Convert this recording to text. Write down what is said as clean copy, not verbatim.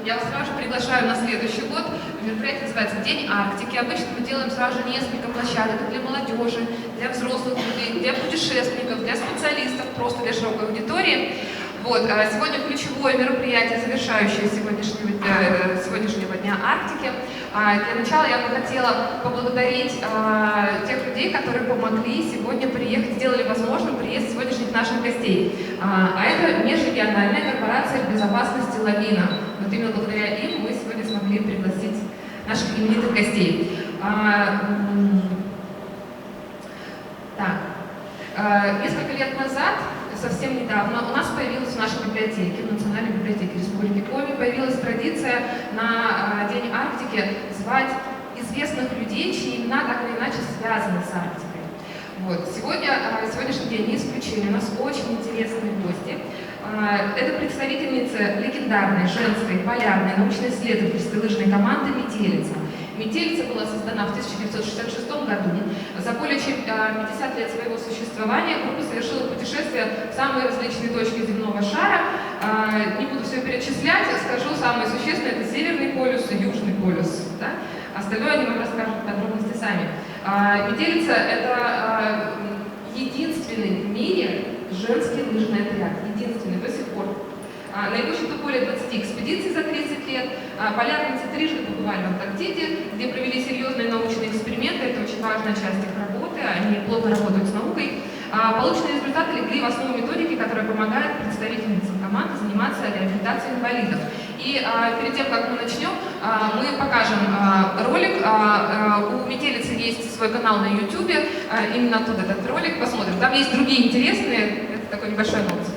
Я вас сразу же приглашаю на следующий год. Мероприятие называется «День Арктики». Обычно мы делаем сразу же несколько площадок для молодежи, для взрослых людей, для путешественников, для специалистов, просто для широкой аудитории. Вот. Сегодня ключевое мероприятие, завершающее сегодняшнего дня Арктики. Для начала я бы хотела поблагодарить тех людей, которые помогли сегодня приехать, сделали возможным приезд сегодняшних наших гостей. Это межрегиональная корпорация безопасности «Лавина». Вот именно благодаря им мы сегодня смогли пригласить наших именитых гостей. Несколько лет назад, совсем недавно, у нас появилась в нашей библиотеке, в Национальной библиотеке Республики Коми, появилась традиция на День Арктики звать известных людей, чьи имена так или иначе связаны с Арктикой. Вот. Сегодняшний день не исключение, у нас очень интересные гости. Это представительница легендарной женской полярной научно-исследовательской лыжной команды «Метелица». «Метелица» была создана в 1966 году. За более чем 50 лет своего существования группа совершила путешествия в самые различные точки земного шара. Не буду все перечислять, скажу самое существенное – это Северный полюс и Южный полюс. Да? Остальное они вам расскажут в подробности сами. «Метелица» – это единственный в мире женский лыжный отряд. Единственный до сих пор. На его счету более 20 экспедиций за 30 лет. Полярницы трижды побывали в Антарктиде, где провели серьезные научные эксперименты. Это очень важная часть их работы. Они плотно работают с наукой. Полученные результаты легли в основу методики, которая помогает представительницам команды заниматься реабилитацией инвалидов. И перед тем, как мы начнем, мы покажем ролик. У «Метелицы» есть свой канал на YouTube. Именно оттуда этот ролик посмотрим. Там есть другие интересные. Это такой небольшой анонс.